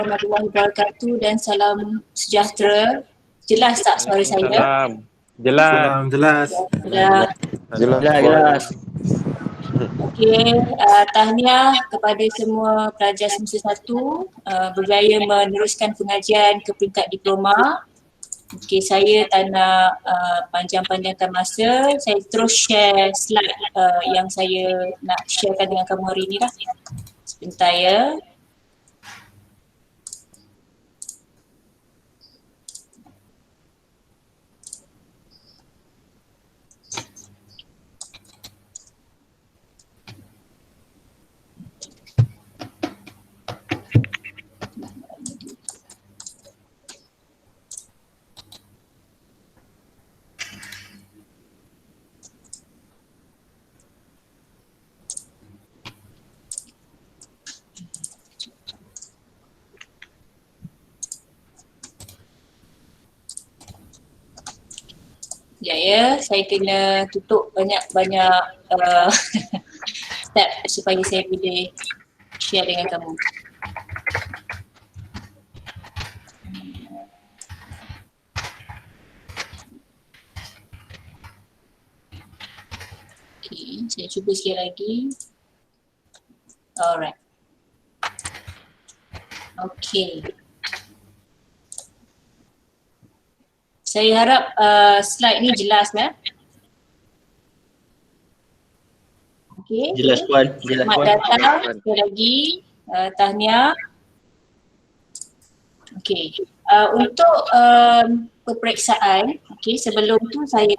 warahmatullahi wabarakatuh dan salam sejahtera. Jelas tak suara saya? Salam. Jelas. Salam, jelas. Jelas. Okey, tahniah kepada semua pelajar semester 1 berjaya meneruskan pengajian ke peringkat diploma. Okey, saya tak nak panjang-panjangkan masa. Saya terus share slide yang saya nak sharekan dengan kamu hari ni lah. Sebentar ya. Ya, saya kena tutup banyak-banyak step supaya saya boleh share dengan kamu. Okay, saya cuba sekali lagi. Alright. Okay. Saya harap slide ni jelas ya. Okay. Jelas Puan. Selamat datang sekali lagi. Tahniah. Okay. Untuk peperiksaan, okay, sebelum tu saya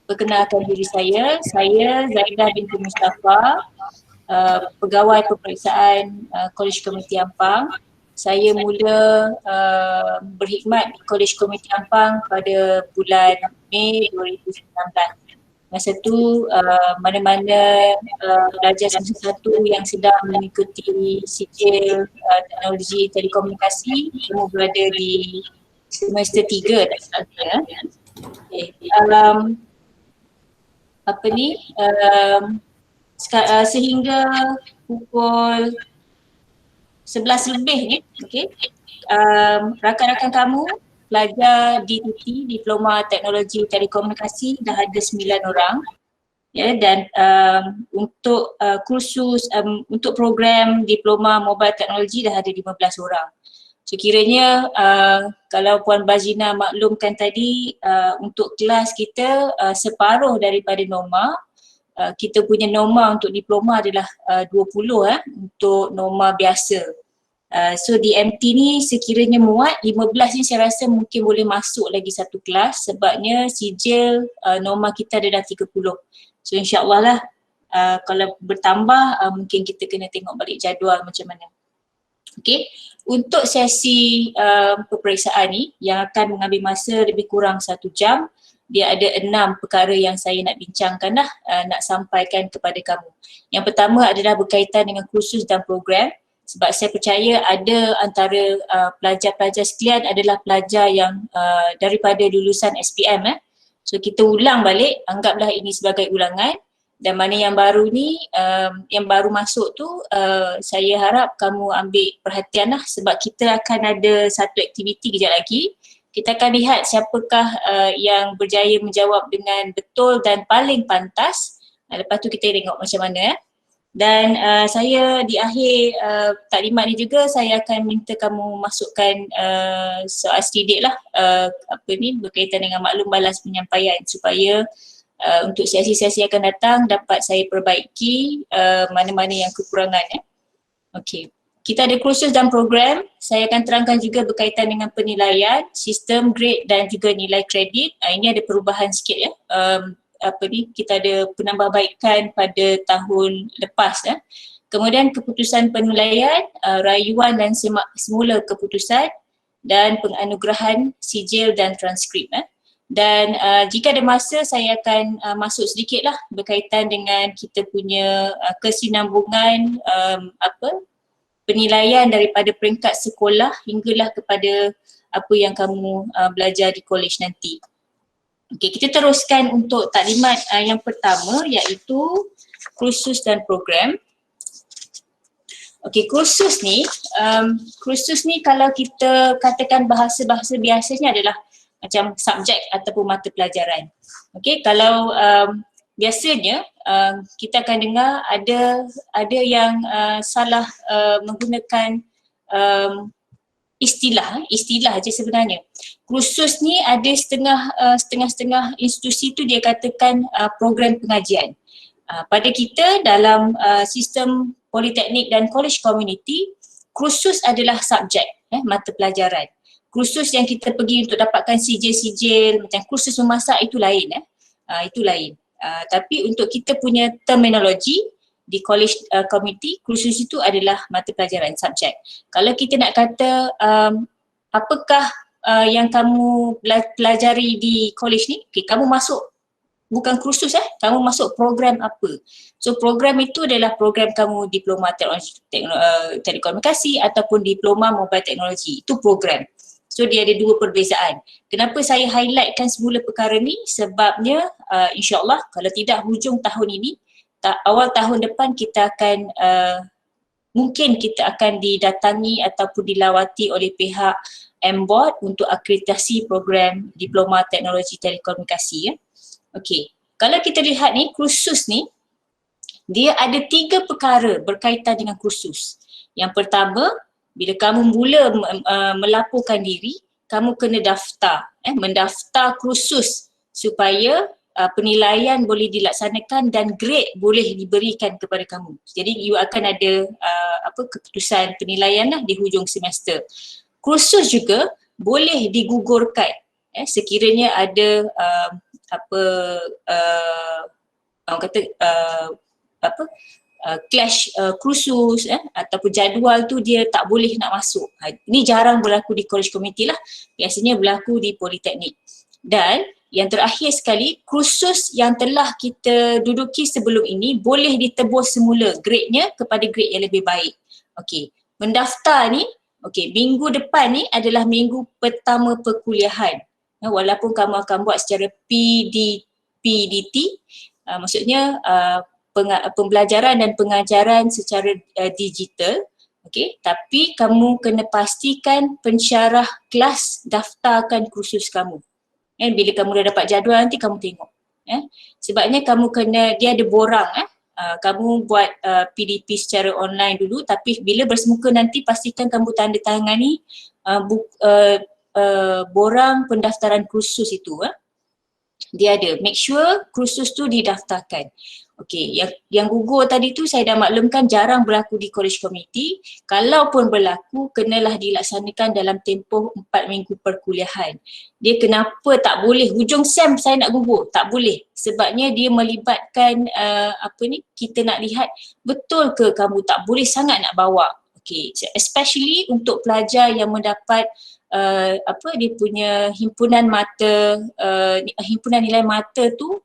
perkenalkan diri saya. Saya Zaidah binti Mustafa, pegawai peperiksaan Kolej Komuniti Ampang. Saya mula berkhidmat di Kolej Komuniti Ampang pada bulan Mei 2019. Masa tu mana-mana pelajar semester 1 yang sedang mengikuti sijil teknologi telekomunikasi semua berada di semester 3 tak salah saya. Okay. Sehingga pukul 11 lebih ni, okay, rakan-rakan kamu pelajar DTT, Diploma Teknologi Telekomunikasi dah ada 9 orang. Ya, dan untuk kursus untuk program Diploma Mobile Teknologi dah ada 15 orang. So kiranya kalau Puan Bazina maklumkan tadi, untuk kelas kita separuh daripada norma. Kita punya norma untuk diploma adalah 20 untuk norma biasa. So DMT ni sekiranya muat 15 ni saya rasa mungkin boleh masuk lagi satu kelas sebabnya sijil norma kita ada dah 30. So insyaAllah lah kalau bertambah mungkin kita kena tengok balik jadual macam mana. Okay, untuk sesi peperiksaan ni yang akan mengambil masa lebih kurang 1 jam, dia ada 6 perkara yang saya nak bincangkan lah, nak sampaikan kepada kamu. Yang pertama adalah berkaitan dengan kursus dan program, sebab saya percaya ada antara pelajar-pelajar sekalian adalah pelajar yang daripada lulusan SPM. So kita ulang balik, anggaplah ini sebagai ulangan, dan mana yang baru ni, yang baru masuk tu saya harap kamu ambil perhatian lah sebab kita akan ada satu aktiviti kejap lagi. Kita akan lihat siapakah yang berjaya menjawab dengan betul dan paling pantas. Lepas tu kita tengok macam mana. Dan saya di akhir taklimat ni juga saya akan minta kamu masukkan soal sedikit lah berkaitan dengan maklum balas penyampaian supaya untuk sesi-sesi akan datang dapat saya perbaiki mana-mana yang kekurangan. Okey. Kita ada kursus dan program. Saya akan terangkan juga berkaitan dengan penilaian, sistem grade dan juga nilai kredit. Ini ada perubahan sikit ya. Kita ada penambahbaikan pada tahun lepas ya. Kemudian keputusan penilaian, rayuan dan semula keputusan dan penganugerahan sijil dan transkrip ya. Dan jika ada masa saya akan masuk sedikit lah berkaitan dengan kita punya kesinambungan penilaian daripada peringkat sekolah hinggalah kepada apa yang kamu belajar di kolej nanti. Okey, kita teruskan untuk taklimat yang pertama iaitu kursus dan program. Okey, kursus ni kalau kita katakan bahasa-bahasa biasanya adalah macam subjek ataupun mata pelajaran. Okey, kalau biasanya kita akan dengar ada yang salah menggunakan istilah aja sebenarnya. Kursus ni ada setengah institusi tu dia katakan program pengajian. Pada kita dalam sistem politeknik dan college community, kursus adalah subjek, mata pelajaran. Kursus yang kita pergi untuk dapatkan sijil-sijil, macam kursus memasak itu lain. Itu lain. Tapi untuk kita punya terminologi di college community, kursus itu adalah mata pelajaran, subjek. Kalau kita nak kata apakah yang kamu pelajari di college ni, okay, kamu masuk bukan kursus kamu masuk program apa. So program itu adalah program kamu diploma telekomunikasi ataupun diploma mobile teknologi. Itu program. So dia ada dua perbezaan. Kenapa saya highlightkan semula perkara ni? Sebabnya insyaAllah kalau tidak hujung tahun ini, awal tahun depan kita akan mungkin kita akan didatangi ataupun dilawati oleh pihak MBOD untuk akreditasi program diploma teknologi telekomunikasi. Okey, kalau kita lihat ni kursus ni, dia ada 3 perkara berkaitan dengan kursus. Yang pertama, bila kamu mula melaporkan diri, kamu kena daftar, mendaftar kursus supaya penilaian boleh dilaksanakan dan grade boleh diberikan kepada kamu. Jadi you akan ada keputusan penilaian lah di hujung semester. Kursus juga boleh digugurkan sekiranya ada clash kursus ataupun jadual tu dia tak boleh nak masuk. Ini jarang berlaku di college community lah, biasanya berlaku di politeknik. Dan yang terakhir sekali, kursus yang telah kita duduki sebelum ini boleh ditebus semula grade-nya kepada grade yang lebih baik. Okey, mendaftar ni, okey, minggu depan ni adalah minggu pertama perkuliahan. Walaupun kamu akan buat secara PDT, maksudnya pembelajaran dan pengajaran secara digital, okey, tapi kamu kena pastikan pensyarah kelas daftarkan kursus kamu. Bila kamu dah dapat jadual nanti kamu tengok. Sebabnya kamu kena, dia ada borang, kamu buat PDP secara online dulu, tapi bila bersemuka nanti pastikan kamu tanda tangani borang pendaftaran kursus itu. Dia ada, make sure kursus tu didaftarkan. Okey, yang gugur tadi tu saya dah maklumkan jarang berlaku di college community. Kalaupun berlaku, kenalah dilaksanakan dalam tempoh 4 minggu perkuliahan. Dia kenapa tak boleh hujung sem saya nak gugur? Tak boleh. Sebabnya dia melibatkan kita nak lihat betul ke kamu tak boleh sangat nak bawa. Okey, especially untuk pelajar yang mendapat dia punya himpunan nilai mata tu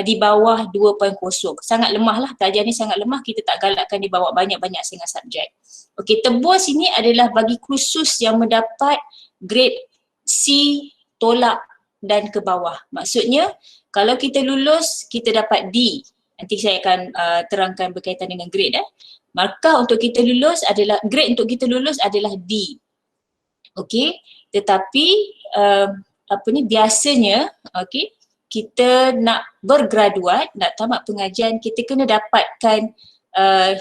di bawah 2.0. Sangat lemah lah, pelajar ni sangat lemah, kita tak galakkan dia bawa banyak-banyak sangat subjek. Okey, tebus ini adalah bagi kursus yang mendapat grade C, tolak dan ke bawah. Maksudnya kalau kita lulus, kita dapat D. Nanti saya akan terangkan berkaitan dengan grade. Markah untuk kita lulus adalah, grade untuk kita lulus adalah D. Okey, tetapi biasanya kita nak bergraduat, nak tamat pengajian, kita kena dapatkan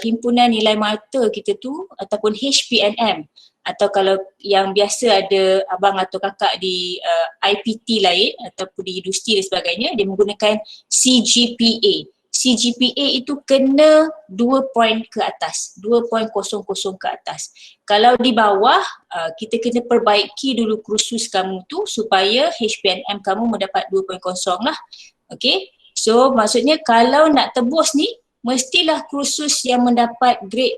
himpunan nilai mata kita tu ataupun HPNM, atau kalau yang biasa ada abang atau kakak di IPT lain ataupun di industri dan sebagainya, dia menggunakan CGPA. CGPA itu kena 2 point ke atas, 2.00 ke atas. Kalau di bawah, kita kena perbaiki dulu kursus kamu tu supaya HPNM kamu mendapat 2.0 lah. Okay, so maksudnya kalau nak tebus ni, mestilah kursus yang mendapat grade,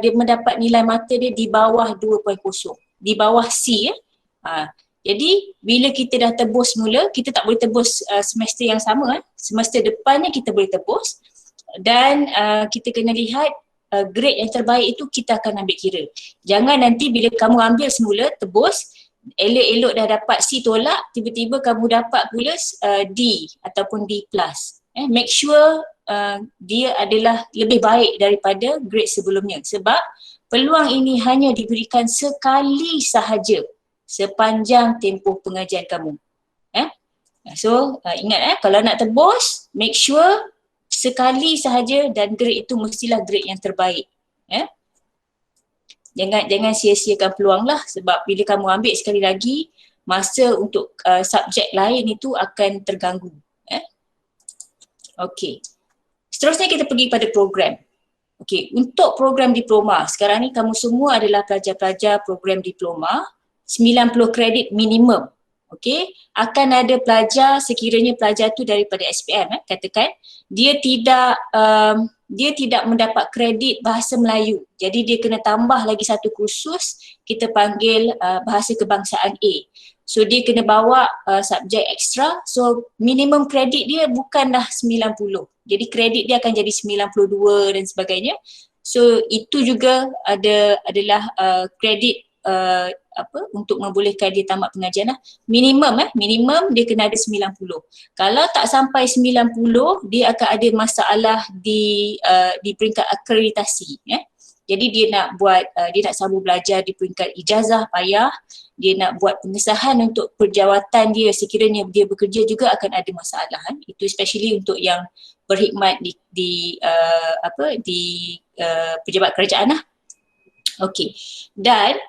dia mendapat nilai mata dia di bawah 2.0, di bawah C. Jadi bila kita dah tebus mula, kita tak boleh tebus semester yang sama. Semester depannya kita boleh tebus, dan kita kena lihat grade yang terbaik itu kita akan ambil kira. Jangan nanti bila kamu ambil semula tebus, elok-elok dah dapat C tolak, tiba-tiba kamu dapat pula D ataupun D+. Make sure dia adalah lebih baik daripada grade sebelumnya, sebab peluang ini hanya diberikan sekali sahaja sepanjang tempoh pengajian kamu. So ingat kalau nak tebus, make sure sekali sahaja dan grade itu mestilah grade yang terbaik. Jangan sia-siakan peluang lah, sebab bila kamu ambil sekali lagi, masa untuk subjek lain itu akan terganggu. Okey. Seterusnya kita pergi pada program. Okey, untuk program diploma, sekarang ni kamu semua adalah pelajar-pelajar program diploma, 90 kredit minimum. Okey, akan ada pelajar, sekiranya pelajar tu daripada SPM, katakan dia tidak mendapat kredit bahasa Melayu. Jadi dia kena tambah lagi satu kursus, kita panggil bahasa kebangsaan A. So dia kena bawa subjek ekstra, so minimum kredit dia bukanlah 90. Jadi kredit dia akan jadi 92 dan sebagainya. So itu juga adalah kredit untuk membolehkan dia tamat pengajian lah. Minimum dia kena ada 90. Kalau tak sampai 90, dia akan ada masalah di peringkat akreditasi. Jadi dia nak sambung belajar di peringkat ijazah payah, dia nak buat pengesahan untuk perjawatan dia sekiranya dia bekerja juga akan ada masalah. Itu especially untuk yang berkhidmat di pejabat kerajaan lah. Okey. Dan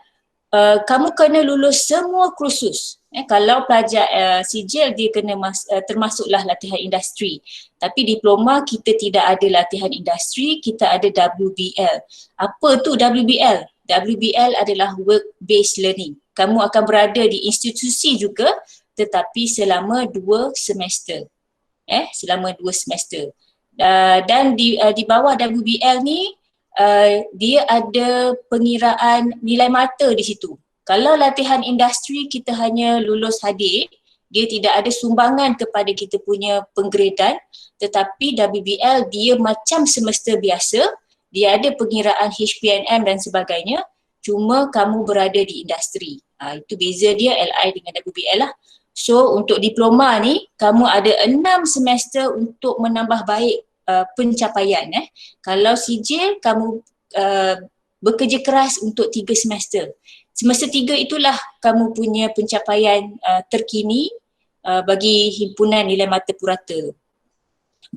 kamu kena lulus semua kursus. Kalau pelajar sijil dia kena termasuklah latihan industri. Tapi diploma kita tidak ada latihan industri, kita ada WBL. Apa tu WBL? WBL adalah work based learning. Kamu akan berada di institusi juga tetapi selama 2 semester. Selama 2 semester. Dan di bawah WBL ni dia ada pengiraan nilai mata di situ. Kalau latihan industri kita hanya lulus hadir, dia tidak ada sumbangan kepada kita punya penggradan, tetapi WBL dia macam semester biasa, dia ada pengiraan HPNM dan sebagainya, cuma kamu berada di industri. Itu beza dia LI dengan WBL lah. So untuk diploma ni, kamu ada 6 semester untuk menambah baik pencapaian. Kalau sijil kamu bekerja keras untuk 3 semester. Semester 3 itulah kamu punya pencapaian terkini bagi himpunan nilai mata purata.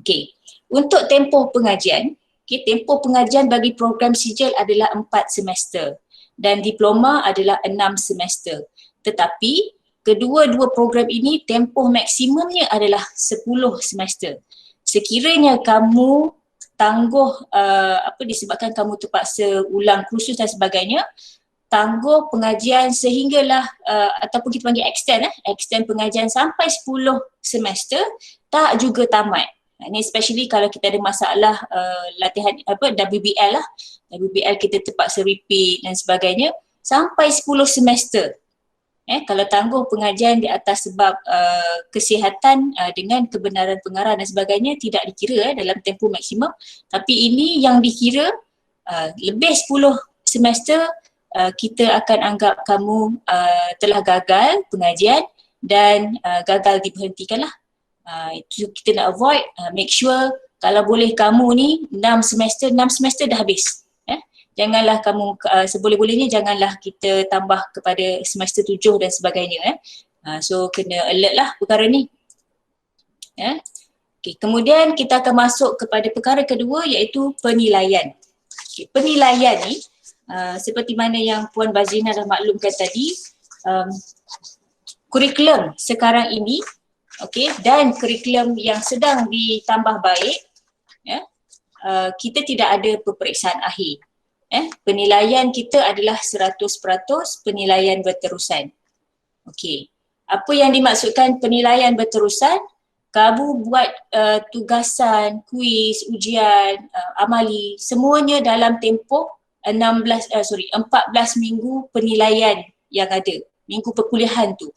Okey. Untuk tempoh pengajian, tempoh pengajian bagi program sijil adalah 4 semester dan diploma adalah 6 semester. Tetapi kedua-dua program ini tempoh maksimumnya adalah 10 semester. Sekiranya kamu tangguh disebabkan kamu terpaksa ulang kursus dan sebagainya, tangguh pengajian sehinggalah ataupun kita panggil extend pengajian sampai 10 semester, tak juga tamat. Ini especially kalau kita ada masalah latihan WBL lah. WBL kita terpaksa repeat dan sebagainya sampai 10 semester. Kalau tangguh pengajian di atas sebab kesihatan dengan kebenaran pengarah dan sebagainya tidak dikira dalam tempoh maksimum, tapi ini yang dikira lebih 10 semester kita akan anggap kamu telah gagal pengajian dan gagal diberhentikan lah. Itu kita nak avoid, make sure kalau boleh kamu ni 6 semester dah habis. Janganlah kamu seboleh-bolehnya janganlah kita tambah kepada semester 7 dan sebagainya. So kena alert lah perkara ni. Okay, kemudian kita akan masuk kepada perkara kedua iaitu penilaian. Okay, penilaian ni seperti mana yang Puan Bazrina dah maklumkan tadi, kurikulum sekarang ini dan kurikulum yang sedang ditambah baik, kita tidak ada peperiksaan akhir. Penilaian kita adalah 100% penilaian berterusan. Okey. Apa yang dimaksudkan penilaian berterusan? Kamu buat tugasan, kuis, ujian, amali, semuanya dalam tempoh 14 minggu penilaian yang ada, minggu perkuliahan tu.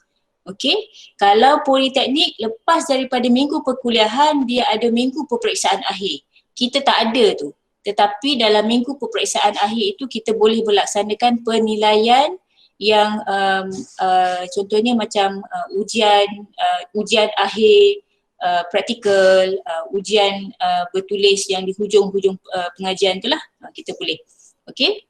Okey. Kalau politeknik lepas daripada minggu perkuliahan dia ada minggu peperiksaan akhir. Kita tak ada tu. Tetapi dalam minggu peperiksaan akhir itu kita boleh melaksanakan penilaian yang contohnya macam ujian akhir, praktikal, ujian bertulis yang di hujung-hujung pengajian tu lah kita boleh. Okey.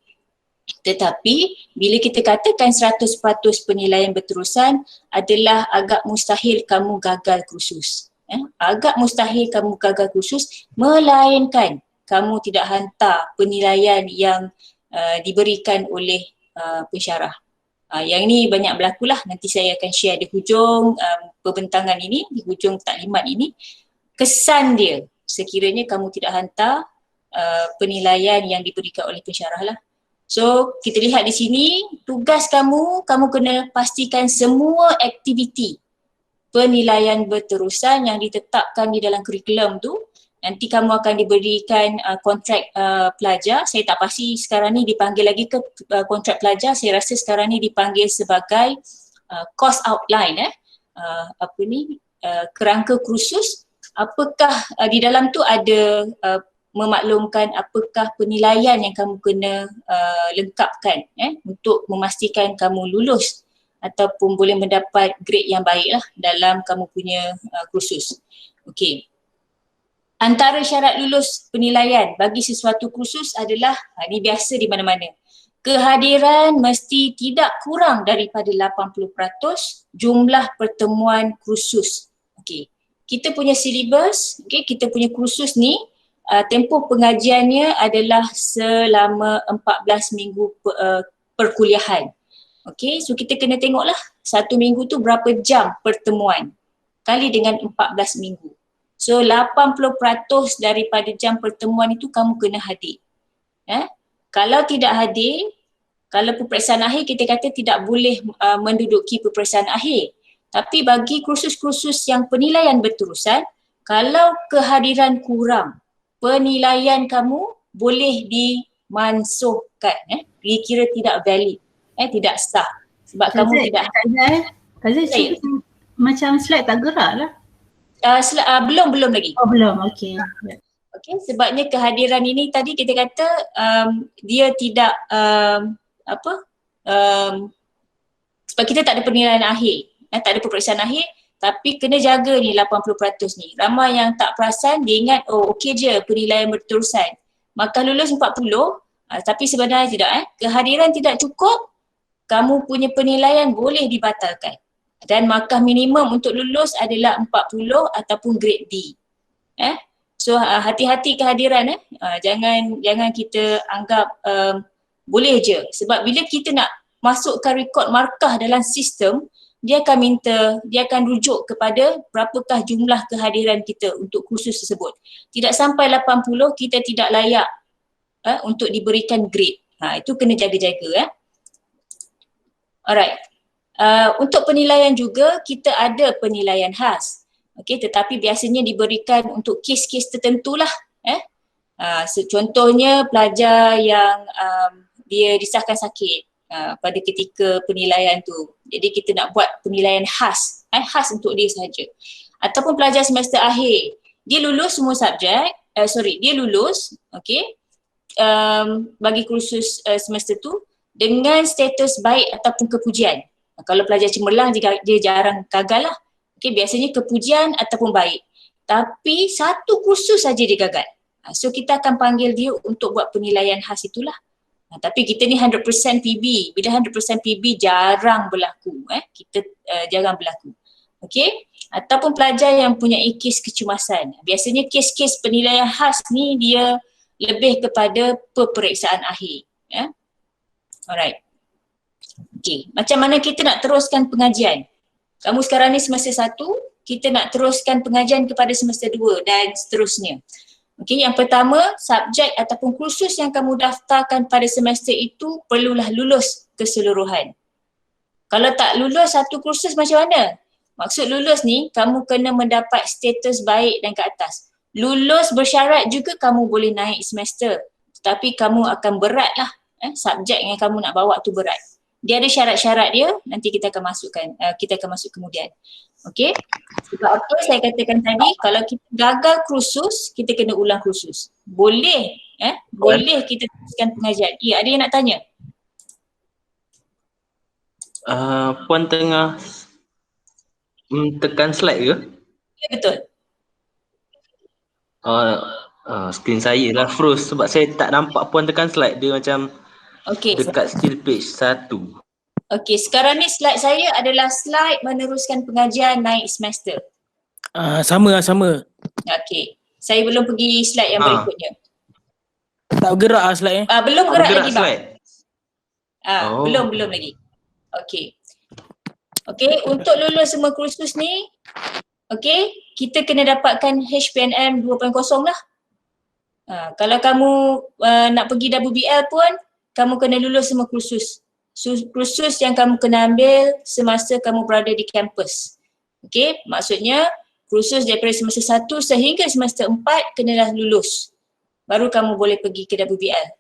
Tetapi bila kita katakan 100% penilaian berterusan adalah agak mustahil kamu gagal kursus. Agak mustahil kamu gagal kursus melainkan kamu tidak hantar penilaian yang diberikan oleh pensyarah. Yang ini banyak berlaku lah, nanti saya akan share di hujung perbentangan ini, di hujung taklimat ini. Kesan dia sekiranya kamu tidak hantar penilaian yang diberikan oleh pensyarah lah. So kita lihat di sini, tugas kamu kena pastikan semua aktiviti penilaian berterusan yang ditetapkan di dalam kurikulum tu. Nanti kamu akan diberikan kontrak pelajar. Saya tak pasti sekarang ni dipanggil lagi ke kontrak pelajar. Saya rasa sekarang ni dipanggil sebagai course outline, kerangka kursus. Apakah di dalam tu ada memaklumkan apakah penilaian yang kamu kena lengkapkan untuk memastikan kamu lulus ataupun boleh mendapat grade yang baik lah dalam kamu punya kursus. Okey. Antara syarat lulus penilaian bagi sesuatu kursus adalah, ini biasa di mana-mana, kehadiran mesti tidak kurang daripada 80% jumlah pertemuan kursus. Okey. Kita punya silibus, kita punya kursus ni, tempoh pengajiannya adalah selama 14 minggu perkuliahan. Okey, so kita kena tengoklah satu minggu tu berapa jam pertemuan kali dengan 14 minggu. So 80% daripada jam pertemuan itu kamu kena hadir. Kalau tidak hadir, kalau peperiksaan akhir kita kata tidak boleh menduduki peperiksaan akhir. Tapi bagi kursus-kursus yang penilaian berterusan, kalau kehadiran kurang, penilaian kamu boleh dimansuhkan, dikira tidak valid, tidak sah sebab kamu tidak Kazai, macam slide tak gerak lah. Belum lagi. Oh belum, okey. Okey, sebabnya kehadiran ini tadi kita kata dia tidak sebab kita tak ada penilaian akhir, tak ada peperiksaan akhir, tapi kena jaga ni 80% ni. Ramai yang tak perasan, dia ingat okey je penilaian berterusan, maka lulus 40, tapi sebenarnya tidak. Kehadiran tidak cukup, kamu punya penilaian boleh dibatalkan. Dan markah minimum untuk lulus adalah 40 ataupun grade D. So hati-hati kehadiran, jangan kita anggap boleh je. Sebab bila kita nak masukkan rekod markah dalam sistem, dia akan rujuk kepada berapakah jumlah kehadiran kita untuk kursus tersebut. Tidak sampai 80 kita tidak layak untuk diberikan grade. Itu kena jaga-jaga. Alright. Untuk penilaian juga kita ada penilaian khas. Okey, tetapi biasanya diberikan untuk kes-kes tertentulah. Contohnya pelajar yang dia disahkan sakit pada ketika penilaian tu. Jadi kita nak buat penilaian khas, khas untuk dia sahaja. Ataupun pelajar semester akhir, dia lulus semua subjek, dia lulus, okey, bagi kursus semester tu dengan status baik ataupun kepujian. Kalau pelajar cemerlang dia jarang gagal lah. Okay, biasanya kepujian ataupun baik. Tapi satu kursus saja dia gagal. So kita akan panggil dia untuk buat penilaian khas itulah. Tapi kita ni 100% PB. Bila 100% PB jarang berlaku. Kita jarang berlaku. Okay. Ataupun pelajar yang punya kes kecemasan. Biasanya kes-kes penilaian khas ni dia lebih kepada peperiksaan akhir. Alright. Okay, macam mana kita nak teruskan pengajian? Kamu sekarang ni semester 1, kita nak teruskan pengajian kepada semester 2 dan seterusnya. Okay, yang pertama, subjek ataupun kursus yang kamu daftarkan pada semester itu perlulah lulus keseluruhan. Kalau tak lulus satu kursus macam mana? Maksud lulus ni, kamu kena mendapat status baik dan ke atas. Lulus bersyarat juga kamu boleh naik semester, tetapi kamu akan berat lah. Subjek yang kamu nak bawa tu berat. Dia ada syarat-syarat dia, nanti kita akan masukkan, kita akan masuk kemudian. Okey. Sebab apa saya katakan tadi, kalau kita gagal kursus, kita kena ulang kursus. Boleh, boleh kita teruskan pengajian. Ya, ada yang nak tanya? Puan tengah tekan slide ke? Ya, betul. Skrin saya lah froze sebab saya tak nampak puan tekan slide. Dia macam Okey. Dekat skill page 1. Okey, sekarang ni slide saya adalah slide meneruskan pengajian naik semester. Sama. Okey. Saya belum pergi slide yang berikutnya. Tak bergerak slide Belum gerak lagi bang. slide. Oh. Belum lagi. Okey. Okey, untuk lulus semua kursus ni, okey, kita kena dapatkan HPNM 2.0 lah. Kalau kamu nak pergi WBL pun, kamu kena lulus semua kursus. Kursus yang kamu kena ambil semasa kamu berada di kampus. Okey, maksudnya kursus daripada semester 1 sehingga semester 4 kenalah lulus. Baru kamu boleh pergi ke WBL.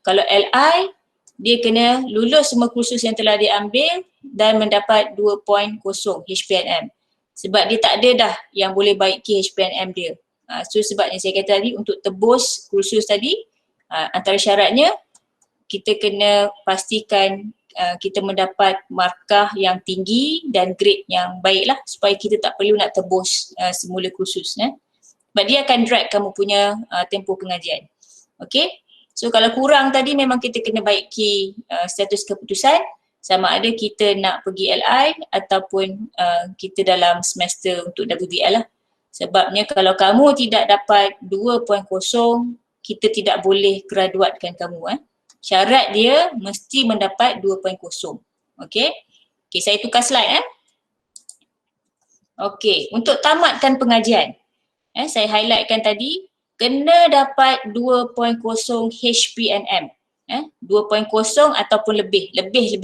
Kalau LI, dia kena lulus semua kursus yang telah diambil dan mendapat 2.0 HPNM. Sebab dia tak ada dah yang boleh baiki HPNM dia. So sebabnya saya kata tadi untuk tebus kursus tadi, antara syaratnya kita kena pastikan kita mendapat markah yang tinggi dan grade yang baik lah supaya kita tak perlu nak tebus semula kursus. Sebab dia akan drag kamu punya tempoh pengajian. Okay, so kalau kurang tadi memang kita kena baiki status keputusan sama ada kita nak pergi LI ataupun kita dalam semester untuk WBL lah. Sebabnya kalau kamu tidak dapat 2.0, kita tidak boleh graduatekan kamu. Syarat dia mesti mendapat 2.0. Okay, saya tukar slide. Okay, untuk tamatkan pengajian, saya highlightkan tadi, kena dapat 2.0 HPNM. 2.0 ataupun lebih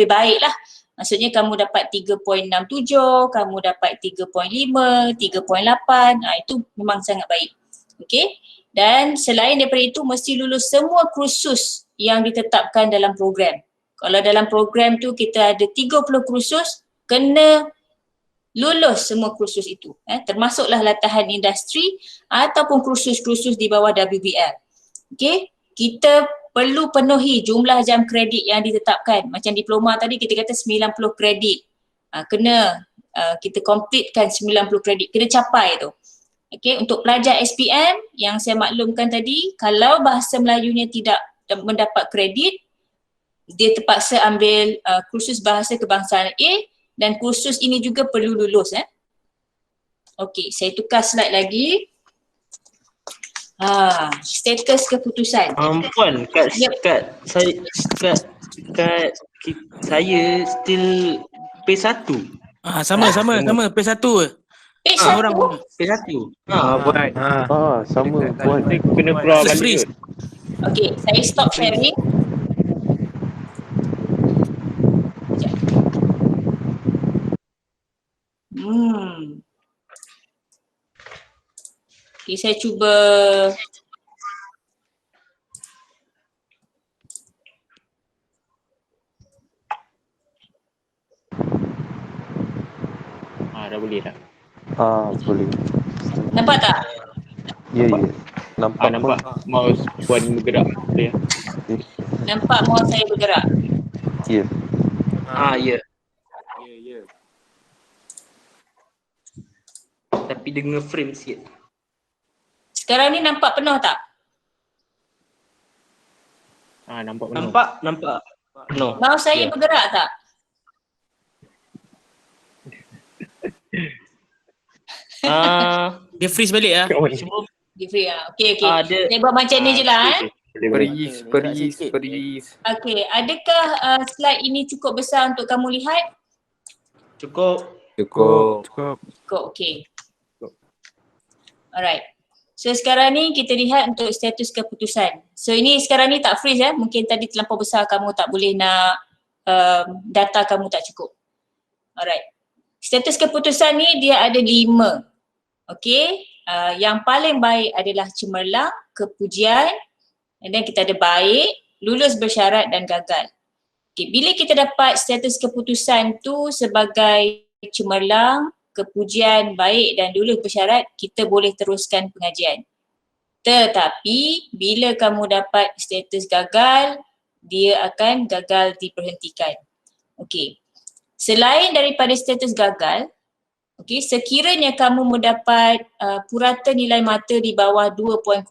baik lah. Maksudnya kamu dapat 3.67, kamu dapat 3.5, 3.8, itu memang sangat baik. Okay, dan selain daripada itu mesti lulus semua kursus yang ditetapkan dalam program. Kalau dalam program tu kita ada 30 kursus, kena lulus semua kursus itu. Termasuklah latahan industri ataupun kursus-kursus di bawah WBL. Okay, kita perlu penuhi jumlah jam kredit yang ditetapkan. Macam diploma tadi kita kata 90 kredit. Kena kita completekan 90 kredit, kena capai tu. Okay, untuk pelajar SPM yang saya maklumkan tadi, kalau bahasa Melayunya tidak mendapat kredit, dia terpaksa ambil kursus bahasa kebangsaan A dan kursus ini juga perlu lulus. Okey, saya tukar slide lagi. Status keputusan. Puan, kat saya still P1. Sama P1 Page orang satu. P1. Puan. Sama puan. Kena keluar balik freeze. ke? Okey, saya stop sharing. Sekejap. Okey, saya cuba Dah boleh dah. Boleh. nampak tak? Ya. Nampak. Nampak mouse puan bergerak. Boleh. Nampak mouse saya bergerak. Ya. Ya. Ya. Tapi dia nge-frame sikit. Sekarang ni nampak penuh tak? Nampak penuh. Nampak. No. Mouse saya bergerak tak? Dia freeze balik lah. Okey. Ada Saya buat macam ni je lah. Peris. Okey, adakah slide ini cukup besar untuk kamu lihat? cukup. Cukup, okey. Alright. So sekarang ni kita lihat untuk status keputusan. So ini sekarang ni tak freeze mungkin tadi terlampau besar kamu tak boleh nak data kamu tak cukup. Alright. Status keputusan ni dia ada 5. Okey. Yang paling baik adalah cemerlang, kepujian, and then kita ada baik, lulus bersyarat dan gagal. Okay, bila kita dapat status keputusan tu sebagai cemerlang, kepujian, baik dan lulus bersyarat, kita boleh teruskan pengajian. Tetapi bila kamu dapat status gagal, dia akan gagal diberhentikan. Okey. Selain daripada status gagal, okey, sekiranya kamu mendapat purata nilai mata di bawah 2.0,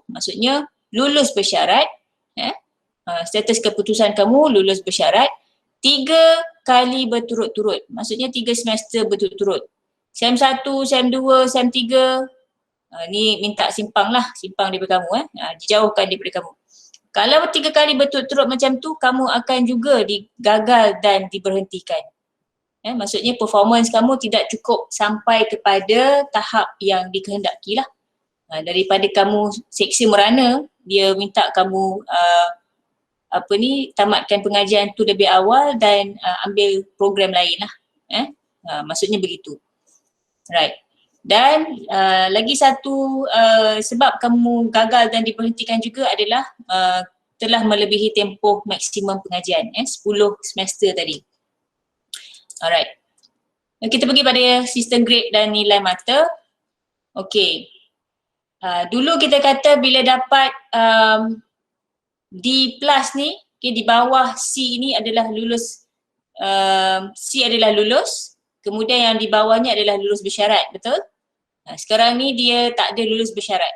maksudnya lulus bersyarat, status keputusan kamu lulus bersyarat 3 kali berturut-turut. Maksudnya 3 semester berturut-turut. SEM 1, SEM 2, SEM 3, ni minta simpang daripada kamu. Dijauhkan daripada kamu. Kalau 3 kali berturut-turut macam tu, kamu akan juga digagal dan diberhentikan. Maksudnya performance kamu tidak cukup sampai kepada tahap yang dikehendaki lah. Daripada kamu seksa merana, dia minta kamu tamatkan pengajian tu lebih awal dan ambil program lain lah. Maksudnya begitu. Right. Dan lagi satu sebab kamu gagal dan diberhentikan juga adalah telah melebihi tempoh maksimum pengajian 10 semester tadi. Alright. Kita pergi pada sistem grade dan nilai mata. Okay. Dulu kita kata bila dapat D plus ni, di bawah C ni adalah lulus, C adalah lulus, kemudian yang di bawahnya adalah lulus bersyarat, betul? Sekarang ni dia tak ada lulus bersyarat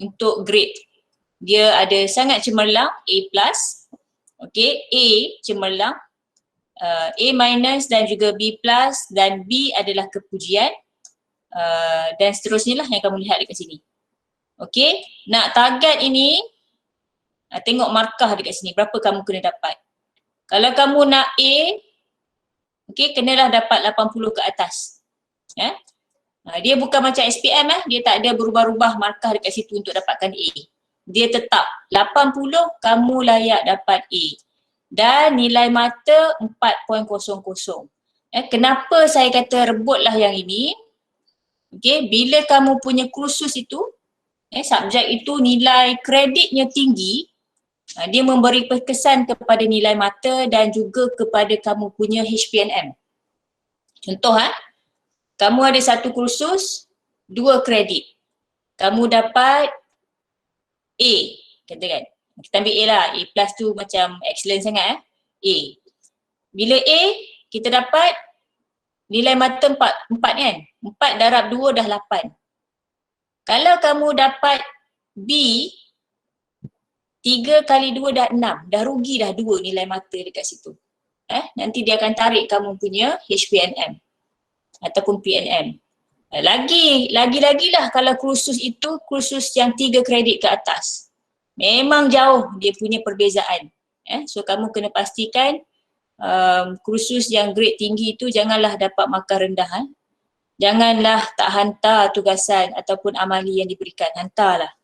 untuk grade. Dia ada sangat cemerlang, A plus, okay, A cemerlang, A minus dan juga B plus, dan B adalah kepujian, dan seterusnya lah yang kamu lihat dekat sini. Okay, nak target ini, tengok markah dekat sini, berapa kamu kena dapat. Kalau kamu nak A, okay, kenalah dapat 80 ke atas. Dia bukan macam SPM, dia tak ada berubah-ubah markah dekat situ untuk dapatkan A. Dia tetap 80, kamu layak dapat A. Dan nilai mata 4.00. Kenapa saya kata rebutlah yang ini? Okay, bila kamu punya kursus itu, subjek itu nilai kreditnya tinggi, dia memberi kesan kepada nilai mata dan juga kepada kamu punya HPNM. Contoh, kamu ada satu kursus, 2 kredit. Kamu dapat A, katakan. Kita ambil A lah, A plus tu macam excellent sangat A. Bila A, kita dapat nilai mata 4 kan? 4 darab 2 dah 8. Kalau kamu dapat B, 3 kali 2 dah 6. Dah rugi dah 2 nilai mata dekat situ. Nanti dia akan tarik kamu punya HPNM ataupun PNM. Lagi-lagi lah kalau kursus itu kursus yang 3 kredit ke atas. Memang jauh dia punya perbezaan. So kamu kena pastikan kursus yang grade tinggi itu janganlah dapat markah rendah. Janganlah tak hantar tugasan ataupun amali yang diberikan. Hantarlah.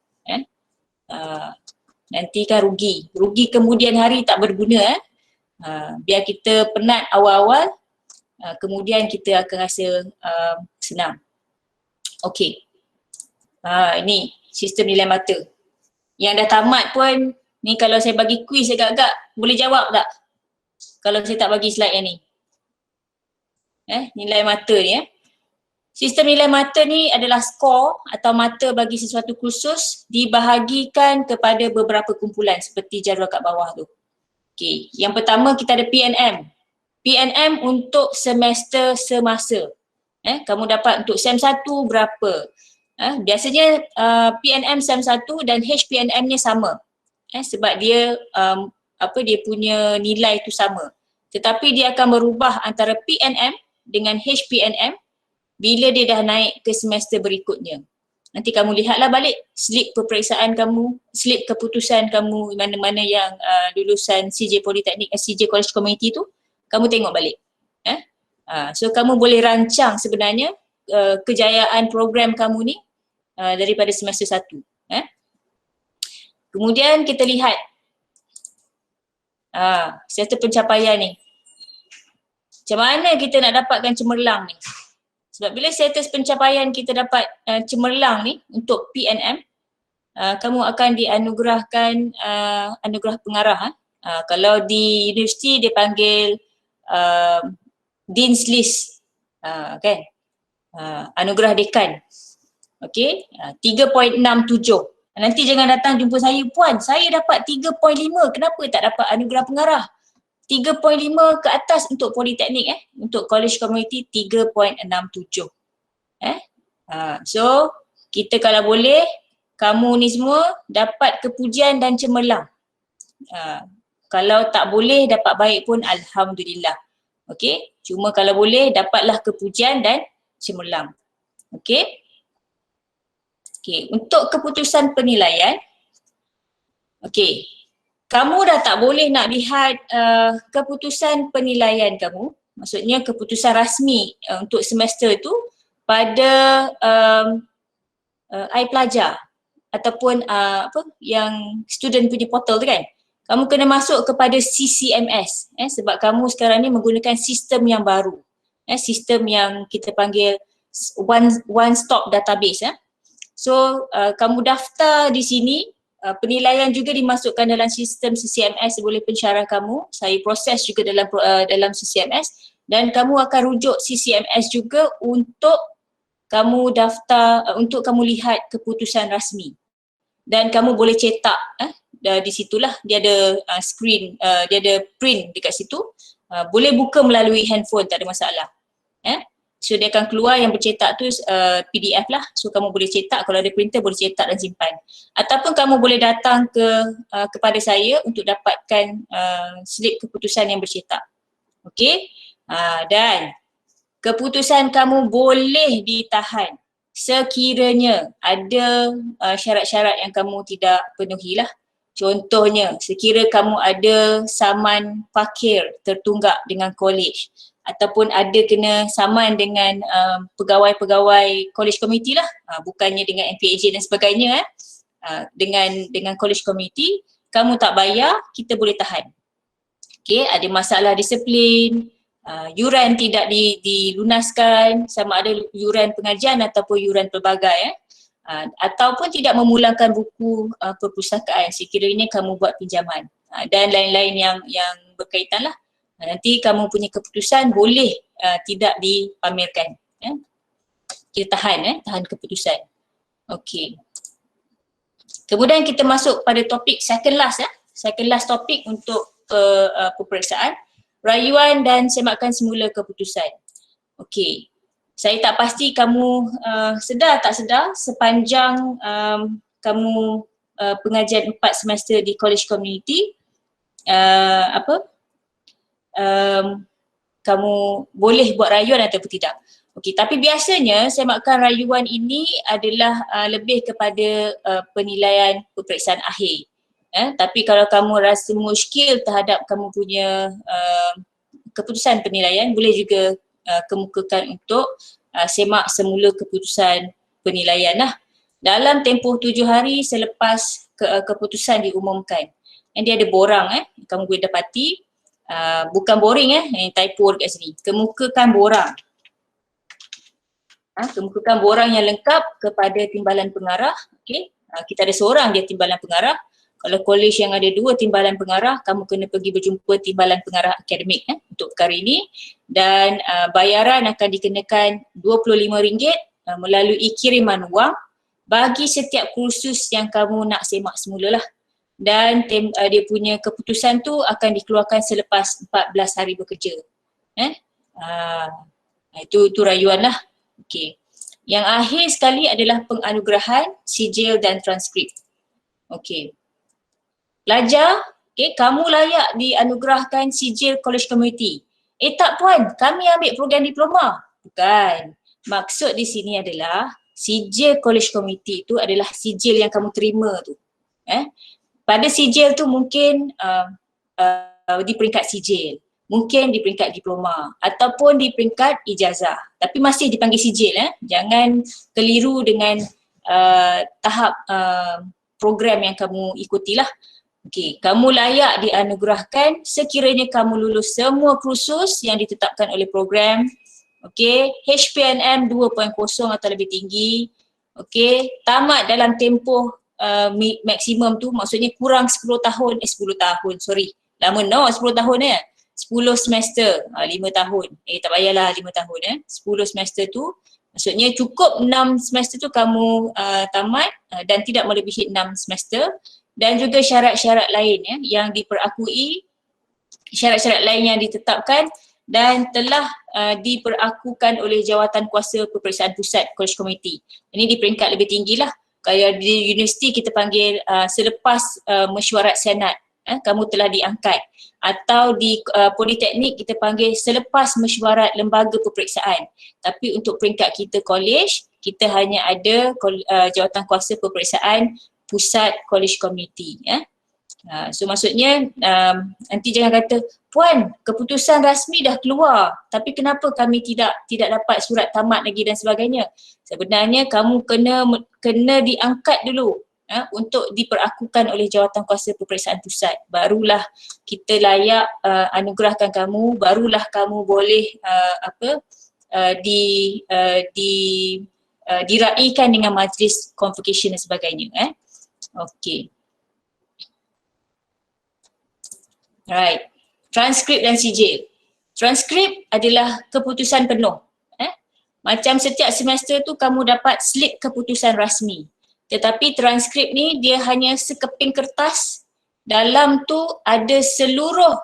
Nanti kan rugi. Rugi kemudian hari tak berguna. Biar kita penat awal-awal, kemudian kita akan rasa senang. Okey. Ini sistem nilai mata. Yang dah tamat pun, ni kalau saya bagi quiz agak-agak, boleh jawab tak? Kalau saya tak bagi slide yang ni. Nilai mata ni. Sistem nilai mata ni adalah skor atau mata bagi sesuatu kursus dibahagikan kepada beberapa kumpulan seperti jadual kat bawah tu. Okay. Yang pertama kita ada PNM. PNM untuk semester semasa. Kamu dapat untuk SEM 1 berapa? Biasanya PNM SEM 1 dan HPNM-nya sama. Sebab dia dia punya nilai tu sama. Tetapi dia akan berubah antara PNM dengan HPNM bila dia dah naik ke semester berikutnya. Nanti kamu lihatlah balik slip peperiksaan kamu, slip keputusan kamu mana-mana yang lulusan CJ Politeknik, CJ College Community tu, kamu tengok balik. So kamu boleh rancang sebenarnya kejayaan program kamu ni daripada semester 1. Kemudian kita lihat serta pencapaian ni. Macam mana kita nak dapatkan cemerlang ni? Sebab bila status pencapaian kita dapat cemerlang ni untuk PNM, kamu akan dianugerahkan anugerah pengarah. Kalau di universiti dia panggil Dean's List, kan? Anugerah dekan. Okey, 3.67. Nanti jangan datang jumpa saya, puan, saya dapat 3.5, kenapa tak dapat anugerah pengarah? 3.5 ke atas untuk politeknik, untuk college community 3.67. So kita kalau boleh, kamu ni semua dapat kepujian dan cemerlang. Kalau tak boleh dapat baik pun alhamdulillah. Okey, cuma kalau boleh dapatlah kepujian dan cemerlang. Okey. Okey, untuk keputusan penilaian, okey, kamu dah tak boleh nak lihat keputusan penilaian kamu, maksudnya keputusan rasmi untuk semester tu pada iPelajar ataupun yang student punya portal tu kan. Kamu kena masuk kepada CCMS sebab kamu sekarang ni menggunakan sistem yang baru. Sistem yang kita panggil one stop database. So kamu daftar di sini, penilaian juga dimasukkan dalam sistem CCMS oleh pensyarah kamu. Saya proses juga dalam CCMS dan kamu akan rujuk CCMS juga untuk kamu daftar, untuk kamu lihat keputusan rasmi. Dan kamu boleh cetak di situlah dia ada screen, dia ada print dekat situ. Boleh buka melalui handphone, tak ada masalah. So dia akan keluar yang bercetak tu PDF lah. So kamu boleh cetak, kalau ada printer boleh cetak dan simpan. Ataupun kamu boleh datang kepada saya untuk dapatkan slip keputusan yang bercetak. Okey. Dan keputusan kamu boleh ditahan sekiranya ada syarat-syarat yang kamu tidak penuhilah. Contohnya, sekira kamu ada saman fakir tertunggak dengan college ataupun ada kena saman dengan pegawai-pegawai college committee lah, bukannya dengan MPAJ dan sebagainya, dengan college committee, kamu tak bayar, kita boleh tahan. Okay, ada masalah disiplin, yuran tidak dilunaskan, sama ada yuran pengajian ataupun yuran pelbagai, ataupun tidak memulangkan buku perpustakaan sekiranya kamu buat pinjaman, dan lain-lain yang berkaitan lah. Nanti kamu punya keputusan boleh tidak dipamerkan. Kita tahan keputusan. Okey. Kemudian kita masuk pada topik second last topik untuk peperiksaan, rayuan dan semakan semula keputusan. Okey. Saya tak pasti kamu sedar tak sedar sepanjang kamu pengajian 4 semester di college community, kamu boleh buat rayuan ataupun tidak. Okey, tapi biasanya semakan rayuan ini adalah lebih kepada penilaian peperiksaan akhir. Tapi kalau kamu rasa muskil terhadap kamu punya keputusan penilaian, boleh juga kemukakan untuk semak semula keputusan penilaian lah dalam tempoh 7 hari selepas keputusan diumumkan. Dan dia ada borang kamu boleh dapati, bukan boring typo dekat sini, kemukakan borang. Kemukakan borang yang lengkap kepada timbalan pengarah. Okey, kita ada seorang dia timbalan pengarah. Kalau college yang ada 2 timbalan pengarah, kamu kena pergi berjumpa timbalan pengarah akademik untuk perkara ini, dan bayaran akan dikenakan RM25 melalui kiriman wang bagi setiap kursus yang kamu nak semak semula lah. Dan dia punya keputusan tu akan dikeluarkan selepas 14 hari bekerja. Itu rayuan lah. Okey. Yang akhir sekali adalah penganugerahan sijil dan transkrip. Okey. Pelajar, kamu layak dianugerahkan sijil college community. Tak puan, kami ambil program diploma. Bukan. Maksud di sini adalah sijil college community itu adalah sijil yang kamu terima tu. Pada sijil tu mungkin di peringkat sijil, mungkin di peringkat diploma ataupun di peringkat ijazah. Tapi masih dipanggil sijil. Jangan keliru dengan tahap program yang kamu ikutilah. Okey, kamu layak dianugerahkan sekiranya kamu lulus semua kursus yang ditetapkan oleh program. Okey, HPNM 2.0 atau lebih tinggi. Okey, tamat dalam tempoh maksimum tu, maksudnya kurang 10 tahun, lama 10 tahun 10 semester, 5 tahun. Tak payahlah 5 tahun 10 semester tu, maksudnya cukup 6 semester tu kamu tamat dan tidak melebihi 6 semester. Dan juga syarat-syarat lain yang diperakui, syarat-syarat lain yang ditetapkan dan telah diperakukan oleh Jawatan Kuasa Peperiksaan Pusat College Committee. Ini di peringkat lebih tinggi lah. Kalau di universiti kita panggil selepas mesyuarat senat kamu telah diangkat, atau di politeknik kita panggil selepas mesyuarat lembaga peperiksaan. Tapi untuk peringkat kita college, kita hanya ada jawatan kuasa peperiksaan pusat college committee. So maksudnya nanti jangan kata, puan keputusan rasmi dah keluar tapi kenapa kami tidak dapat surat tamat lagi dan sebagainya. Sebenarnya kamu kena diangkat dulu untuk diperakukan oleh jawatan kuasa peperiksaan pusat. Barulah kita layak anugerahkan kamu, barulah kamu boleh diraikan dengan majlis convocation dan sebagainya. Okey. Alright. Transkrip dan sijil. Transkrip adalah keputusan penuh. Macam setiap semester tu kamu dapat slip keputusan rasmi. Tetapi transkrip ni dia hanya sekeping kertas. Dalam tu ada seluruh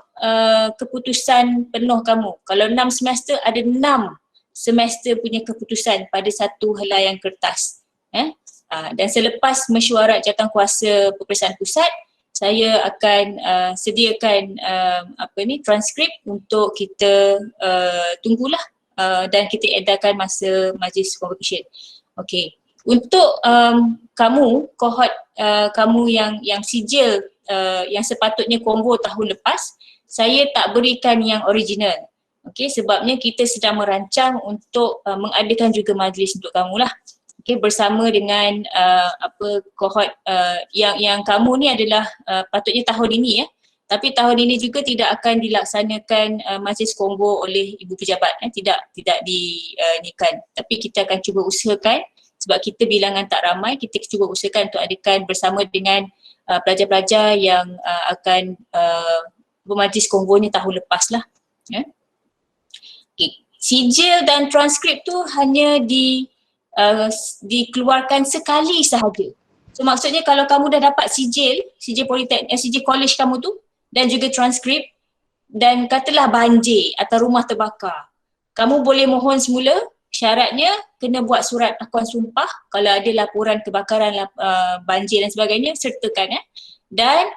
keputusan penuh kamu. Kalau 6 semester ada 6 semester punya keputusan pada satu helaian kertas. Dan selepas mesyuarat jawatankuasa peperiksaan pusat, saya akan sediakan transkrip untuk kita tunggulah dan kita edarkan masa majlis convocation. Okey. Untuk kamu, kohort kamu yang sijil yang sepatutnya konvo tahun lepas, saya tak berikan yang original. Okey, sebabnya kita sedang merancang untuk mengadakan juga majlis untuk kamulah. Okey, bersama dengan kohort yang kamu ni adalah patutnya tahun ini tapi tahun ini juga tidak akan dilaksanakan majlis konvo oleh ibu pejabat, tidak dinikan. Tapi kita akan cuba usahakan sebab kita bilangan tak ramai, kita cuba usahakan untuk adakan bersama dengan pelajar-pelajar yang akan bermajlis konvonya tahun lepas lah. Okay. Sijil dan transkrip tu hanya dikeluarkan sekali sahaja. So maksudnya kalau kamu dah dapat sijil politeknik, sijil college kamu tu dan juga transkrip dan katalah banjir atau rumah terbakar, kamu boleh mohon semula. Syaratnya kena buat surat akuan sumpah kalau ada laporan kebakaran, banjir dan sebagainya, sertakan dan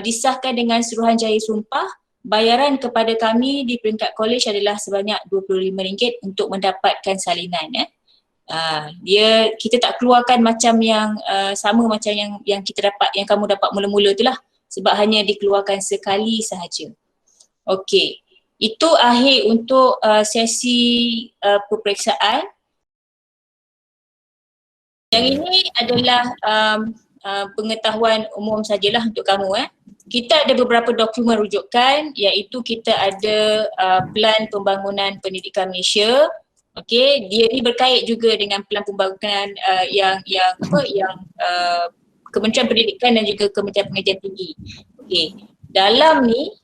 disahkan dengan suruhanjaya sumpah. Bayaran kepada kami di peringkat college adalah sebanyak RM25 untuk mendapatkan salinan. Kita tak keluarkan macam yang sama macam yang kita dapat, yang kamu dapat mula-mula tu lah, sebab hanya dikeluarkan sekali sahaja. Okey, itu akhir untuk sesi peperiksaan. Yang ini adalah pengetahuan umum sajalah untuk kamu. Kita ada beberapa dokumen rujukan, iaitu kita ada Pelan Pembangunan Pendidikan Malaysia. Okey, dia ni berkait juga dengan Pelan Pembangunan yang Kementerian Pendidikan dan juga Kementerian Pengajian Tinggi. Okey, dalam ni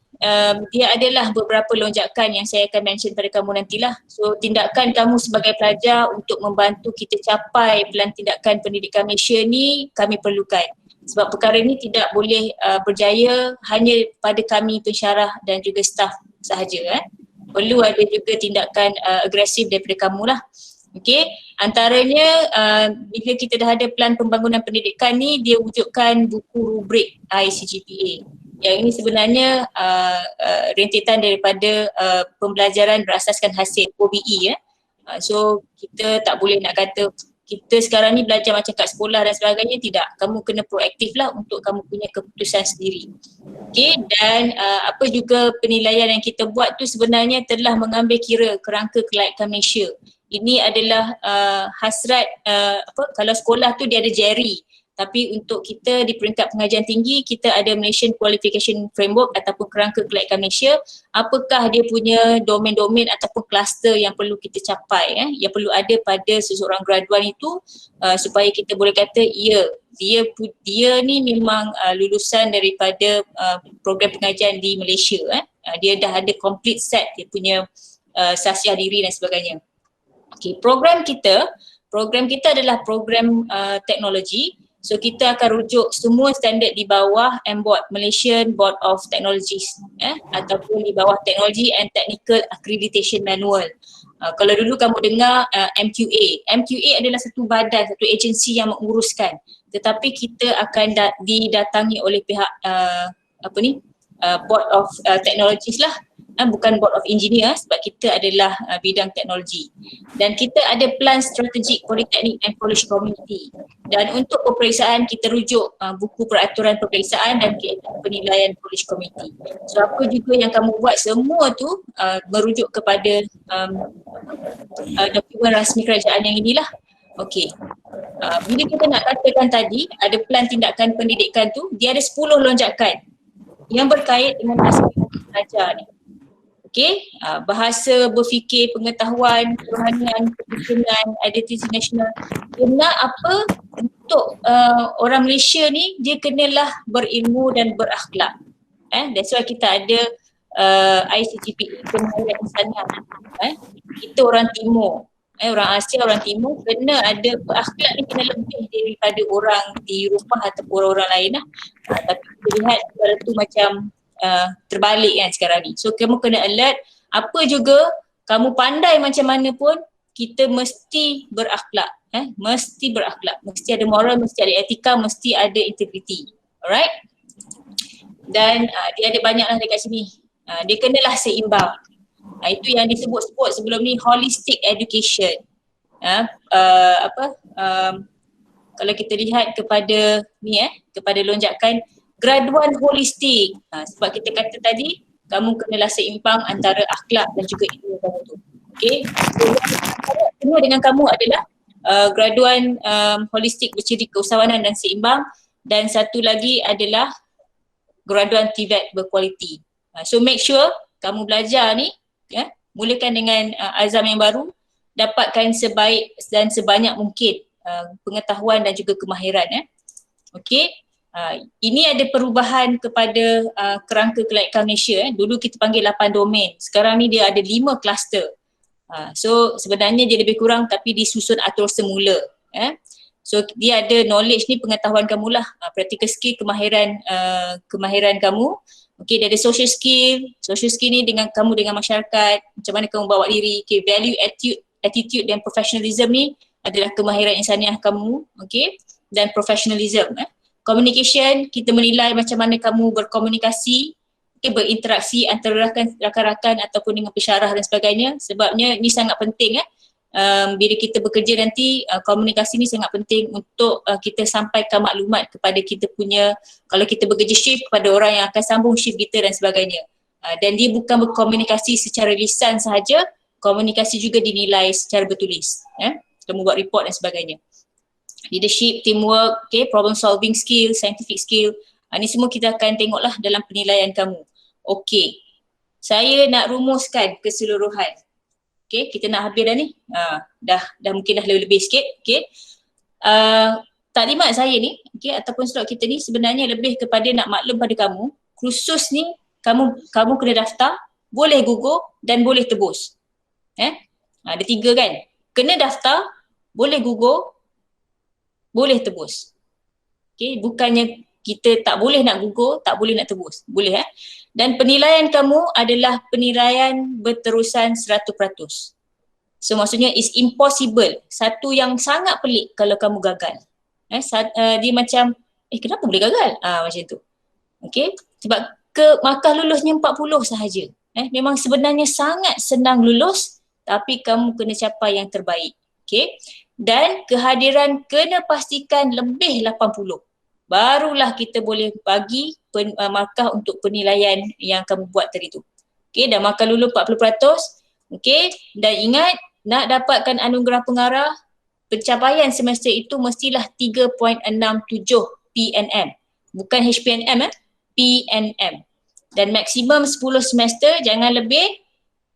dia adalah beberapa lonjakan yang saya akan mention pada kamu nantilah. So tindakan kamu sebagai pelajar untuk membantu kita capai Pelan Tindakan Pendidikan Malaysia ni kami perlukan. Sebab perkara ni tidak boleh berjaya hanya pada kami pensyarah dan juga staf sahaja. Perlu ada juga tindakan agresif daripada kamu lah. Okey, antaranya bila kita dah ada Pelan Pembangunan Pendidikan ni, dia wujudkan buku rubrik ICGPA. Yang ini sebenarnya rentetan daripada pembelajaran berasaskan hasil OBE. So kita tak boleh nak kata kita sekarang ni belajar macam kat sekolah dan sebagainya, tidak. Kamu kena proaktif lah untuk kamu punya keputusan sendiri. Okay, dan apa juga penilaian yang kita buat tu sebenarnya telah mengambil kira kerangka kelayakan Malaysia. Ini adalah hasrat, kalau sekolah tu dia ada JERI. Tapi untuk kita di peringkat pengajian tinggi, kita ada Malaysian Qualification Framework ataupun kerangka kelayakan Malaysia. Apakah dia punya domain-domain ataupun kluster yang perlu kita capai, yang perlu ada pada seseorang graduan itu, supaya kita boleh kata dia ni memang lulusan daripada program pengajian di Malaysia. Dia dah ada complete set dia punya sasiah diri dan sebagainya. Okay, program kita adalah program teknologi. So kita akan rujuk semua standard di bawah MBOT, Malaysian Board of Technologies, ataupun di bawah Technology and Technical Accreditation Manual. Kalau dulu kamu dengar MQA adalah satu badan, satu agensi yang menguruskan, tetapi kita akan didatangi oleh pihak board of technologies lah. Bukan board of engineer sebab kita adalah bidang teknologi, dan kita ada plan strategik politeknik dan college community, dan untuk peperiksaan kita rujuk buku peraturan peperiksaan dan penilaian college community. So apa juga yang kamu buat semua tu merujuk kepada dokumen rasmi kerajaan yang inilah. Okey. Bila kita nak katakan tadi ada plan tindakan pendidikan tu, dia ada 10 lonjakan yang berkait dengan aspek belajar ni. Okey, bahasa, berfikir, pengetahuan, kerohanian, kepentingan, identiti nasional. Dia nak apa untuk orang Malaysia ni, dia kenalah berilmu dan berakhlak. That's why kita ada ICGP, Kemahiran Insaniah. Kita orang Timur, orang Asia, orang Timur kena ada berakhlak ni, kena lebih daripada orang di rumah ataupun orang-orang lain lah. Tapi kita lihat perkara tu macam terbalik kan sekarang ni. So kamu kena alert, apa juga kamu pandai macam mana pun, kita mesti berakhlak. Mesti berakhlak, mesti ada moral, mesti ada etika, mesti ada integriti. Alright? Dan dia ada banyak lah dekat sini. Dia kenalah seimbang. Itu yang disebut-sebut sebelum ni holistic education. Kalau kita lihat kepada ni kepada lonjakan graduan holistik. Sebab kita kata tadi, kamu kenalah seimbang antara akhlak dan juga ilmu kamu tu. Okay. Semua dengan kamu adalah graduan holistik berciri keusahawanan dan seimbang, dan satu lagi adalah graduan TVET berkualiti. So make sure kamu belajar ni, mulakan dengan azam yang baru, dapatkan sebaik dan sebanyak mungkin pengetahuan dan juga kemahiran. Okay. Ini ada perubahan kepada kerangka kelaikan Malaysia. Dulu kita panggil 8 domain, sekarang ni dia ada 5 kluster. So sebenarnya dia lebih kurang tapi disusun atur semula. So dia ada knowledge ni, pengetahuan kamu lah, practical skill, kemahiran kamu. Okay, dia ada social skill ni dengan kamu dengan masyarakat, macam mana kamu bawa diri. Okay, value, attitude dan professionalism ni adalah kemahiran insaniah kamu. Okay, dan professionalism. Communication, kita menilai macam mana kamu berkomunikasi, berinteraksi antara rakan-rakan ataupun dengan pensyarah dan sebagainya. Sebabnya ni sangat penting bila kita bekerja nanti, komunikasi ni sangat penting untuk kita sampaikan maklumat kepada kita punya, kalau kita bekerja shift, kepada orang yang akan sambung shift kita dan sebagainya. Dan dia bukan berkomunikasi secara lisan sahaja, komunikasi juga dinilai secara bertulis. Kamu buat report dan sebagainya. Leadership, teamwork, okay, problem solving skill, scientific skill. Ni semua kita akan tengoklah dalam penilaian kamu. Okay, saya nak rumuskan keseluruhan. Okay, kita nak habis dah ni. Dah mungkin dah lebih sikit. Okay. Taklimat saya ni, okay, ataupun slot kita ni sebenarnya lebih kepada nak maklum pada kamu. Khusus ni, kamu kena daftar, boleh gugur dan boleh tebus. Ada 3 kan? Kena daftar, boleh gugur, boleh tebus. Okay, bukannya kita tak boleh nak gugur, tak boleh nak tebus. Boleh Dan penilaian kamu adalah penilaian berterusan 100%. So maksudnya it's impossible. Satu yang sangat pelik kalau kamu gagal. Dia macam, kenapa boleh gagal? Macam tu. Okay, sebab markah lulusnya 40 sahaja. Memang sebenarnya sangat senang lulus, tapi kamu kena capai yang terbaik. Okay. Dan kehadiran kena pastikan lebih 80. Barulah kita boleh bagi markah untuk penilaian yang kamu buat tadi tu. Okay, dan markah lulus 40%. Okay, dan ingat, nak dapatkan anugerah pengarah, pencapaian semester itu mestilah 3.67 PNM. Bukan HPNM, PNM. Dan maksimum 10 semester, jangan lebih.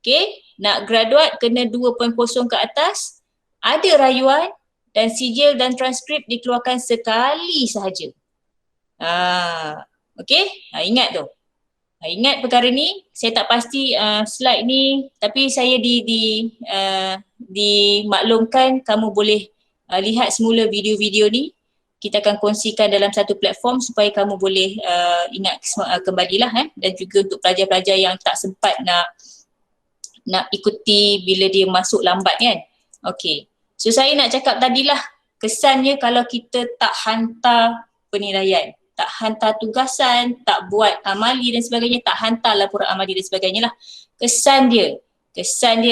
Okay, nak graduate kena 2.0 ke atas. Ada rayuan dan sijil dan transkrip dikeluarkan sekali sahaja. Okay, ingat tu. Ingat perkara ni. Saya tak pasti slide ni, tapi saya dimaklumkan kamu boleh lihat semula video-video ni. Kita akan kongsikan dalam satu platform supaya kamu boleh ingat kembalilah dan juga untuk pelajar-pelajar yang tak sempat nak ikuti bila dia masuk lambat kan. Okay. So saya nak cakap tadilah, kesannya kalau kita tak hantar penilaian. tak hantar tugasan, tak buat amali dan sebagainya, tak hantar laporan amali dan sebagainya lah. Kesan dia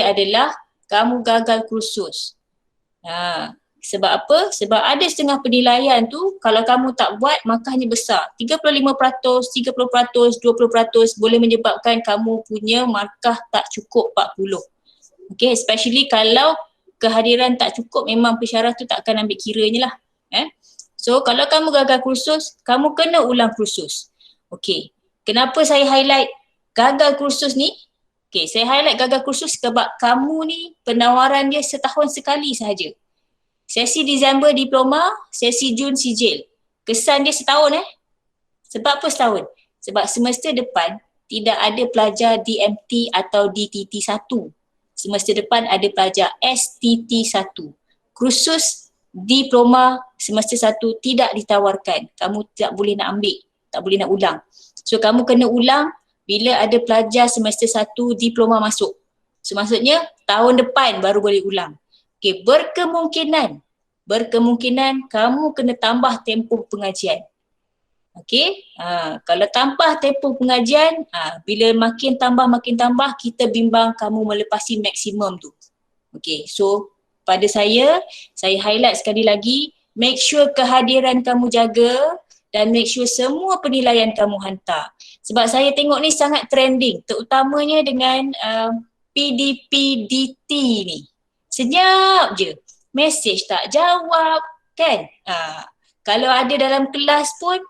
adalah kamu gagal kursus. Sebab apa? Sebab ada setengah penilaian tu kalau kamu tak buat markahnya besar. 35%, 30%, 20% boleh menyebabkan kamu punya markah tak cukup 40. Okay, especially kalau kehadiran tak cukup, memang pensyarah tu tak akan ambil kiranya lah. So kalau kamu gagal kursus, kamu kena ulang kursus. Okay, kenapa saya highlight gagal kursus ni? Okay, saya highlight gagal kursus sebab kamu ni penawaran dia setahun sekali sahaja. Sesi Disember diploma, sesi Jun sijil. Kesan dia setahun Sebab apa setahun? Sebab semester depan tidak ada pelajar DMT atau DTT 1. Semester depan ada pelajar STT 1. Kursus diploma semester 1 tidak ditawarkan. Kamu tak boleh nak ambil, tak boleh nak ulang. So kamu kena ulang bila ada pelajar semester 1 diploma masuk. So maksudnya tahun depan baru boleh ulang. Okay, berkemungkinan kamu kena tambah tempoh pengajian. Okay, kalau tambah tempoh pengajian, bila makin tambah, kita bimbang kamu melepasi maksimum tu. Okay, so pada saya highlight sekali lagi, make sure kehadiran kamu jaga dan make sure semua penilaian kamu hantar. Sebab saya tengok ni sangat trending, terutamanya dengan PDP-DT ni. Senyap je, mesej tak jawab kan. Kalau ada dalam kelas pun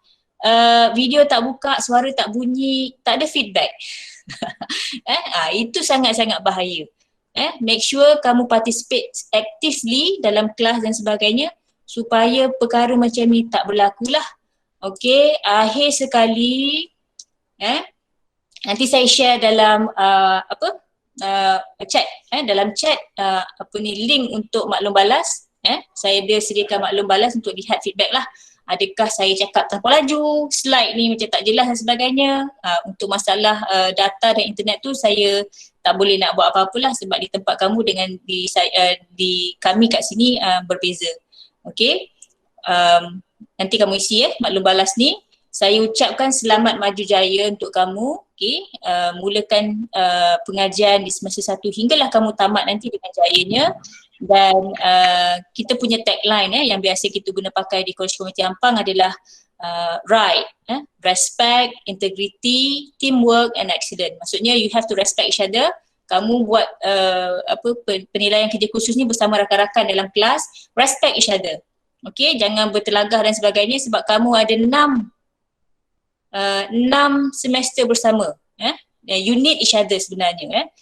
video tak buka, suara tak bunyi, tak ada feedback. Itu sangat-sangat bahaya. Make sure kamu participate actively dalam kelas dan sebagainya supaya perkara macam ni tak berlaku lah. Okay, akhir sekali nanti saya share dalam chat dalam chat link untuk maklum balas. Saya ada sediakan maklum balas untuk lihat feedback lah. Adakah saya cakap terlampau laju, slide ni macam tak jelas dan sebagainya. Untuk masalah data dan internet tu saya tak boleh nak buat apa-apalah sebab di tempat kamu dengan di kami kat sini berbeza. Okay, nanti kamu isi maklum balas ni. Saya ucapkan selamat maju jaya untuk kamu. Okay, mulakan pengajian di semester 1 hinggalah kamu tamat nanti dengan jayanya. Dan kita punya tagline yang biasa kita guna pakai di College Community Ampang adalah right, respect, integrity, teamwork and excellence. Maksudnya you have to respect each other. Kamu buat penilaian kerja khusus ni bersama rakan-rakan dalam kelas, respect each other. Okay, jangan bertelagah dan sebagainya sebab kamu ada 6 semester bersama. You need each other sebenarnya.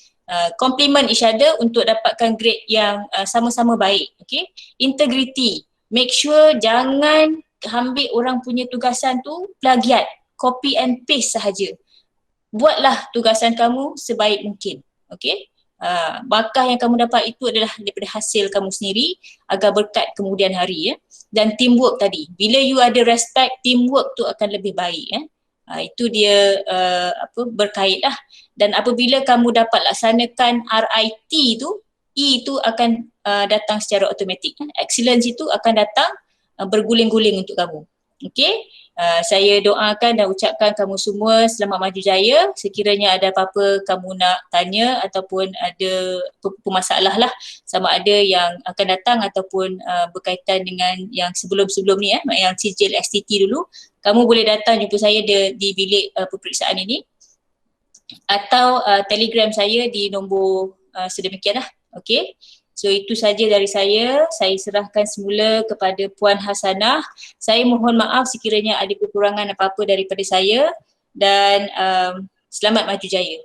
Compliment each other untuk dapatkan grade yang sama-sama baik. Okay, integrity, make sure jangan ambil orang punya tugasan tu plagiat, copy and paste sahaja. Buatlah tugasan kamu sebaik mungkin. Okay, bakah yang kamu dapat itu adalah daripada hasil kamu sendiri agar berkat kemudian hari. Dan teamwork tadi, bila you ada respect, teamwork tu akan lebih baik. Itu dia berkait lah. Dan apabila kamu dapat laksanakan RIT tu, E tu akan datang secara automatik. Excellence itu akan datang berguling-guling untuk kamu. Okay, saya doakan dan ucapkan kamu semua selamat maju jaya. Sekiranya ada apa-apa kamu nak tanya ataupun ada masalah lah, sama ada yang akan datang ataupun berkaitan dengan yang sebelum-sebelum ni, yang sijil STT dulu, kamu boleh datang jumpa saya di bilik peperiksaan ini atau telegram saya di nombor sedemikian lah. Okay, so itu saja dari saya serahkan semula kepada Puan Hasanah. Saya mohon maaf sekiranya ada kekurangan apa-apa daripada saya dan selamat maju jaya.